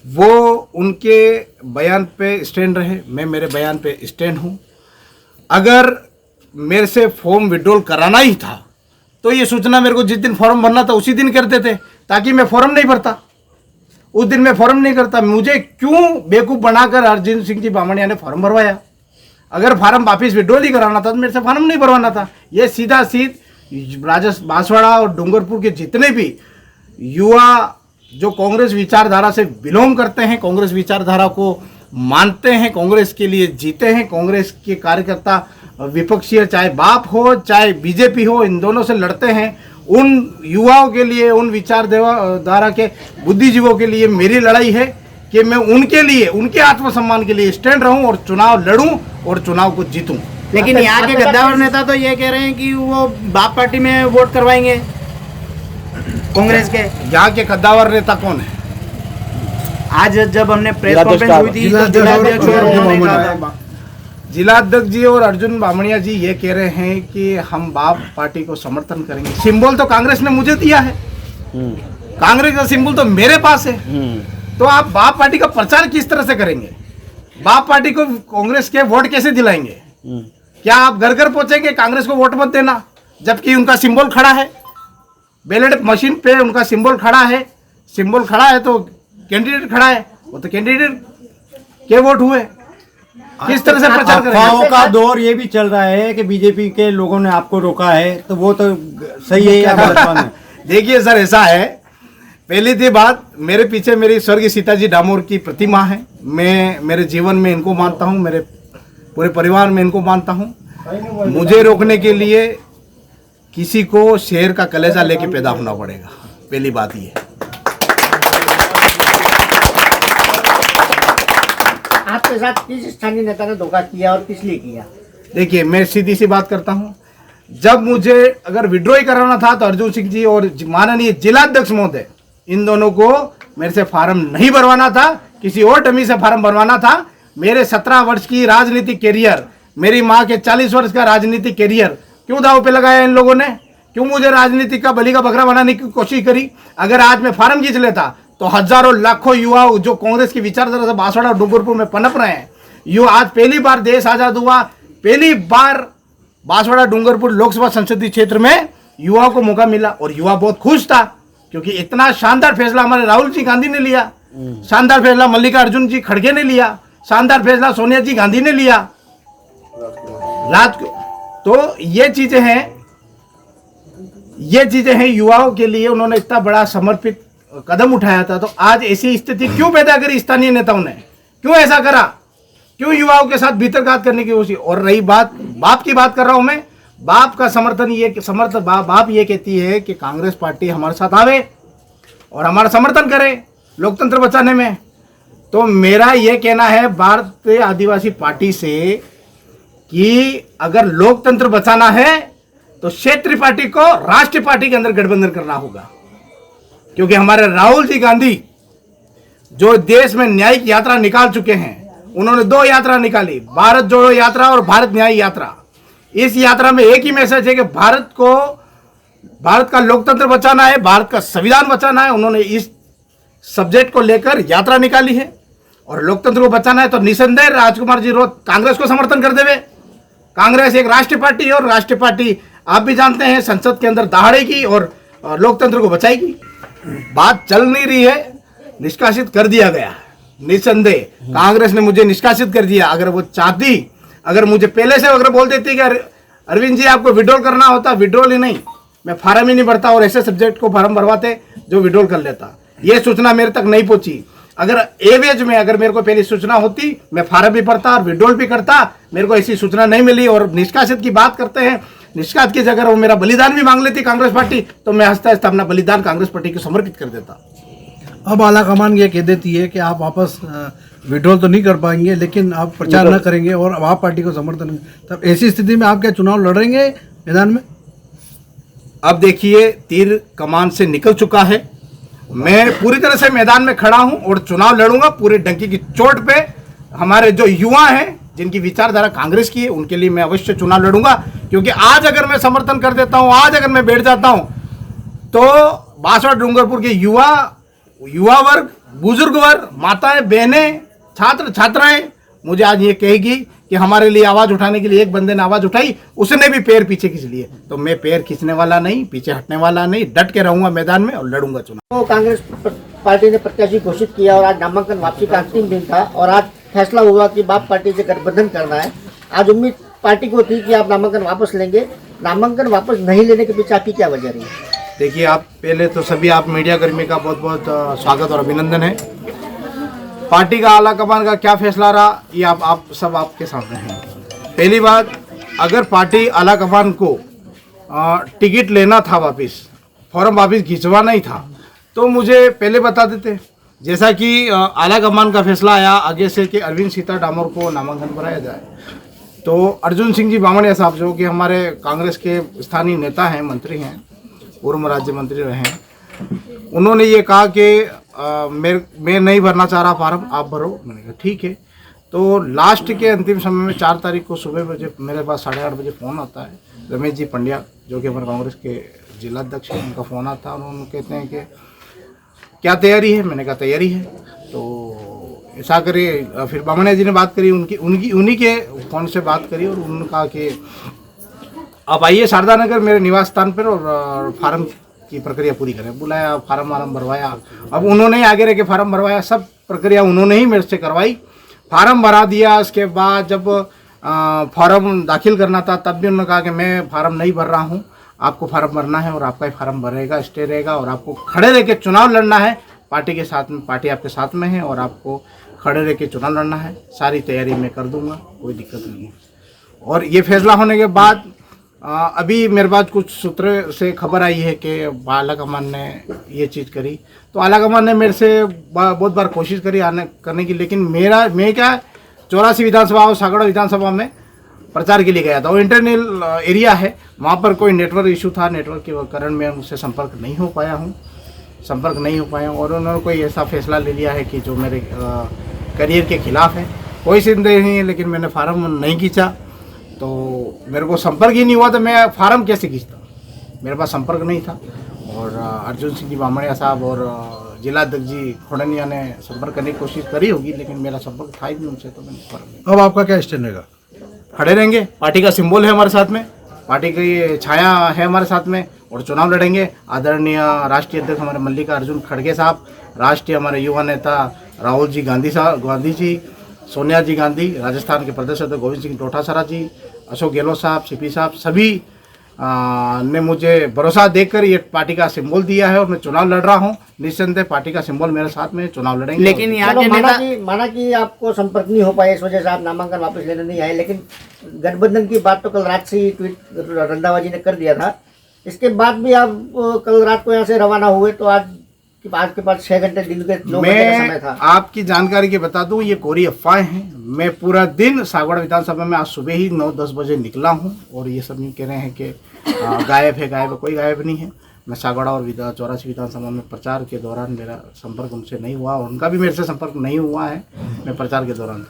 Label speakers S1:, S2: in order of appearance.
S1: वो उनके बयान पे स्टैंड रहे, मैं मेरे बयान पे स्टैंड हूँ। अगर मेरे से फॉर्म विड्रॉल कराना ही था तो ये सूचना मेरे को जिस दिन फॉर्म भरना था उसी दिन करते थे, ताकि मैं फॉर्म नहीं भरता। उस दिन मैं फॉर्म नहीं करता। मुझे क्यों बेवकूफ़ बनाकर अर्जुन सिंह जी बामणिया ने फॉर्म भरवाया? अगर फार्म वापिस विड्रॉल ही कराना था तो मेरे से फॉर्म नहीं भरवाना था। ये सीधा बांसवाड़ा और डूंगरपुर के जितने भी युवा जो कांग्रेस विचारधारा से बिलोंग करते हैं, कांग्रेस विचारधारा को मानते हैं, कांग्रेस के लिए जीते हैं, कांग्रेस के कार्यकर्ता विपक्षीय चाहे बाप हो चाहे बीजेपी हो, इन दोनों से लड़ते हैं, उन युवाओं के लिए, उन विचारधारा के बुद्धिजीवों के लिए मेरी लड़ाई है कि मैं उनके लिए, उनके आत्मसम्मान के लिए स्टैंड रहूं और चुनाव लड़ूं और चुनाव को जीतूं।
S2: लेकिन यहाँ के गद्दावर नेता तो ये कह रहे हैं कि वो बाप पार्टी में वोट करवाएंगे कांग्रेस के।
S1: यहाँ के कद्दावर नेता कौन है?
S2: आज जब हमने प्रेस कॉन्फ्रेंस हुई थी तो जिलाध्यक्ष और उन्होंने कहा था,
S1: जिलाध्यक्ष जी और अर्जुन बामणिया जी ये कह रहे हैं कि हम बाप पार्टी को समर्थन करेंगे। सिंबल तो कांग्रेस ने मुझे दिया है, कांग्रेस का सिंबल तो मेरे पास है, तो आप बाप पार्टी का प्रचार किस तरह से करेंगे? बाप पार्टी को कांग्रेस के वोट कैसे दिलाएंगे? क्या आप घर घर पहुंचेंगे कांग्रेस को वोट मत देना, जबकि उनका सिंबल खड़ा है, बैलेट मशीन पे उनका सिंबल खड़ा है, सिंबल खड़ा है तो कैंडिडेट खड़ा है, वो तो कैंडिडेट के वोट हुए। किस तरह से प्रचार करेंगे?
S3: अफवाहों का दौर ये भी चल रहा है कि बीजेपी के लोगों ने आपको रोका है, तो वो तो सही है या गलत है?
S1: देखिए सर, ऐसा है, पहली थी बात, मेरे पीछे मेरी स्वर्गीय सीताजी डामोर की प्रतिमा है। मैं मेरे जीवन में इनको मानता हूँ, मेरे पूरे परिवार में इनको मानता हूँ। मुझे रोकने के लिए किसी को शेर का कलेजा लेके पैदा होना पड़ेगा, पहली बात ये।
S2: आपके साथ किस स्थानीय नेता ने धोखा किया और किस लिए किया?
S1: देखिए, मैं सीधी सी बात करता हूँ, जब मुझे अगर विड्रॉ ही कराना था तो अर्जुन सिंह जी और माननीय जिलाध्यक्ष महोदय, इन दोनों को मेरे से फार्म नहीं भरवाना था, किसी और डमी से फार्म भरवाना था। मेरे 17 वर्ष की राजनीतिक कैरियर, मेरी माँ के 40 वर्ष का राजनीतिक कैरियर क्यों दाव पे लगाया इन लोगों ने? क्यों मुझे राजनीति का बलि का बकरा बनाने की कोशिश करी? अगर आज मैं फार्म खींच लेता तो हजारों लाखों युवा जो कांग्रेस की विचारधारा से बांसवाड़ा और डूंगरपुर में पनप रहे हैं, युवा आज पहली बार देश आजाद हुआ, पहली बार बांसवाड़ा डूंगरपुर लोकसभा संसदीय क्षेत्र में युवाओं को मौका मिला और युवा बहुत खुश था, क्योंकि इतना शानदार फैसला हमारे राहुल जी गांधी ने लिया, शानदार फैसला मल्लिकार्जुन जी खड़गे ने लिया, शानदार फैसला सोनिया जी गांधी ने लिया रात को। तो ये चीजें हैं युवाओं के लिए, उन्होंने इतना बड़ा समर्पित कदम उठाया था। तो आज ऐसी स्थिति क्यों पैदा करी स्थानीय नेताओं ने? क्यों ऐसा करा? क्यों युवाओं के साथ भीतरघात करने की कोशिश? और रही बात बाप की बात कर रहा हूं मैं, बाप का समर्थन बाप ये कहती है कि कांग्रेस पार्टी हमारे साथ आवे और हमारा समर्थन करे लोकतंत्र बचाने में। तो मेरा ये कहना है भारतीय आदिवासी पार्टी से कि अगर लोकतंत्र बचाना है तो क्षेत्रीय पार्टी को राष्ट्रीय पार्टी के अंदर गठबंधन करना होगा, क्योंकि हमारे राहुल जी गांधी जो देश में न्यायिक यात्रा निकाल चुके हैं, उन्होंने 2 यात्रा निकाली, भारत जोड़ो यात्रा और भारत न्याय यात्रा। इस यात्रा में एक ही मैसेज है कि भारत का लोकतंत्र बचाना है, भारत का संविधान बचाना है। उन्होंने इस सब्जेक्ट को लेकर यात्रा निकाली है और लोकतंत्र को बचाना है। तो निसंदेह राजकुमार जी रोज कांग्रेस को समर्थन कर देवे। कांग्रेस एक राष्ट्रीय पार्टी है और राष्ट्रीय पार्टी आप भी जानते हैं संसद के अंदर दहाड़ेगी और लोकतंत्र को बचाएगी। बात चल नहीं रही है, निष्कासित कर दिया गया है। निसंदेह कांग्रेस ने मुझे निष्कासित कर दिया। अगर वो चाहती, अगर मुझे पहले से अगर बोल देती कि अरविंद जी आपको विड्रॉल करना होता, विड्रॉल ही नहीं, मैं फार्म ही नहीं भरता और ऐसे सब्जेक्ट को फार्म भरवाते जो विड्रॉल कर लेता। ये सूचना मेरे तक नहीं पहुंची। अगर एवरेज में अगर मेरे को पहली सूचना होती, मैं फार्म भी भरता और विड्रॉल भी करता। मेरे को ऐसी सूचना नहीं मिली और निष्कासित की बात करते हैं। निष्कासित की जगह वो मेरा बलिदान भी मांग लेती कांग्रेस पार्टी, तो मैं हंसता हंसता अपना बलिदान कांग्रेस पार्टी को समर्पित कर देता।
S4: अब आलाकमान ये कह देती है कि आप वापस विड्रॉल तो नहीं कर पाएंगे, लेकिन आप प्रचार न करेंगे और आप पार्टी को समर्थन, तब ऐसी स्थिति में आप क्या चुनाव लड़ेंगे मैदान में?
S1: अब देखिए, तीर कमान से निकल चुका है। मैं पूरी तरह से मैदान में खड़ा हूं और चुनाव लड़ूंगा पूरे डंकी की चोट पे। हमारे जो युवा हैं जिनकी विचारधारा कांग्रेस की है, उनके लिए मैं अवश्य चुनाव लड़ूंगा, क्योंकि आज अगर मैं समर्थन कर देता हूं, आज अगर मैं बैठ जाता हूं, तो बांसवाड़ा डूंगरपुर के युवा वर्ग बुजुर्ग वर्ग, माताएं, बहनें, छात्र छात्राएं मुझे आज ये कहेगी कि हमारे लिए आवाज उठाने के लिए एक बंदे ने आवाज उठाई, उसने भी पैर पीछे खींच लिए। तो मैं पैर खींचने वाला नहीं, पीछे हटने वाला नहीं, डट के रहूंगा मैदान में और लड़ूंगा चुनाव।
S5: तो कांग्रेस पार्टी ने प्रत्याशी घोषित किया और आज नामांकन वापसी का अंतिम दिन था और आज फैसला हुआ कि बाप पार्टी से गठबंधन करना है। आज उम्मीद पार्टी को थी कि आप नामांकन वापस लेंगे, नामांकन वापस नहीं लेने के पीछे आपकी क्या वजह रही?
S1: देखिए, आप पहले तो सभी आप मीडिया कर्मी का बहुत बहुत स्वागत और अभिनंदन है। पार्टी का आला कमान का क्या फैसला रहा ये आप सब आपके सामने है। पहली बात, अगर पार्टी आला कमान को टिकट लेना था, वापस फॉर्म वापस खिंचवाना ही था, तो मुझे पहले बता देते। जैसा कि आला कमान का फैसला आया आगे से कि अरविंद सीता डामोर को नामांकन बनाया जाए, तो अर्जुन सिंह जी बामणिया साहब जो कि हमारे कांग्रेस के स्थानीय नेता हैं, मंत्री हैं, पूर्व राज्य मंत्री रहे हैं, उन्होंने ये कहा कि मैं नहीं भरना चाह रहा फार्म, आप भरो। मैंने कहा ठीक है। तो लास्ट के अंतिम समय में 4 तारीख को सुबह बजे मेरे पास 8:30 बजे फ़ोन आता है। रमेश जी पंड्या जो कि हमारे कांग्रेस के जिला अध्यक्ष हैं, उनका फ़ोन आता है और उन्होंने कहते हैं कि क्या तैयारी है? मैंने कहा तैयारी है। तो ऐसा करिए, फिर बामणिया जी ने बात करी, उन्हीं के फ़ोन से बात करी और उन्होंने कहा कि आप आइए शारदा नगर मेरे निवास स्थान पर और फार्म की प्रक्रिया पूरी करें। बुलाया, फार्म भरवाया। अब उन्होंने आगे रह के फार्म भरवाया, सब प्रक्रिया उन्होंने ही मेरे से करवाई, फार्म भरा दिया। उसके बाद जब फार्म दाखिल करना था तब भी उन्होंने कहा कि मैं फार्म नहीं भर रहा हूँ, आपको फार्म भरना है और आपका ही फार्म भरेगा, स्टे रहेगा और आपको खड़े रह के चुनाव लड़ना है। पार्टी के साथ में, पार्टी आपके साथ में है और आपको खड़े रह के चुनाव लड़ना है। सारी तैयारी मैं कर दूंगा, कोई दिक्कत नहीं है। और ये फैसला होने के बाद अभी मेरे पास कुछ सूत्र से खबर आई है कि आला कमान ने ये चीज़ करी। तो आला कमान ने मेरे से बहुत बार कोशिश करी करने की, लेकिन मैं क्या 84 विधानसभा और सागड़ा विधानसभा में प्रचार के लिए गया था। वो इंटरनल एरिया है, वहाँ पर कोई नेटवर्क इशू था, नेटवर्क के कारण मैं उनसे संपर्क नहीं हो पाया और उन्होंने कोई ऐसा फैसला ले लिया है कि जो मेरे करियर के खिलाफ है। कोई संदेह नहीं है, लेकिन मैंने फार्म नहीं खींचा, तो मेरे को संपर्क ही नहीं हुआ, तो मैं फार्म कैसे खींचता? मेरे पास संपर्क नहीं था। और अर्जुन सिंह जी बामणिया साहब और जिला अध्यक्ष जी खोड़निया ने संपर्क करने की कोशिश करी होगी, लेकिन मेरा संपर्क था ही नहीं उनसे, तो मैंने फार्म नहीं।
S4: अब आपका क्या स्टैंड रहेगा?
S1: खड़े रहेंगे, पार्टी का सिंबल है हमारे साथ में, पार्टी की छाया है हमारे साथ में और चुनाव लड़ेंगे। आदरणीय राष्ट्रीय अध्यक्ष हमारे मल्लिकार्जुन खड़गे साहब, राष्ट्रीय हमारे युवा नेता राहुल जी गांधी जी, सोनिया जी गांधी, राजस्थान के प्रदेश अध्यक्ष गोविंद सिंह डोटासरा जी, अशोक गहलोत साहब, सीपी साहब, सभी ने मुझे भरोसा देकर ये पार्टी का सिंबल दिया है और मैं चुनाव लड़ रहा हूँ। निस्संदेह पार्टी का सिंबल मेरे साथ में, चुनाव लड़ेंगे।
S2: लेकिन यहाँ के नेता
S5: माना कि आपको संपर्क नहीं हो पाया, इस वजह से आप नामांकन वापस लेने नहीं आए, लेकिन गठबंधन की बात तो कल रात से ही ट्वीट रंधावा जी ने कर दिया था। इसके बाद भी आप कल रात को यहाँ से रवाना हुए, तो आज के पास 6 घंटे दिन के 2 घंटे का समय था।
S1: आपकी जानकारी के बता दूं, ये कोरी अफवाहें हैं। मैं पूरा दिन सागवाड़ा विधानसभा में आज सुबह ही 9-10 बजे निकला हूं और ये सब नहीं कह रहे हैं कि गायब है, कोई गायब नहीं है। मैं सागवाड़ा और 84 विधानसभा में प्रचार के दौरान मेरा संपर्क उनसे नहीं हुआ और उनका भी मेरे से संपर्क नहीं हुआ है। मैं प्रचार के दौरान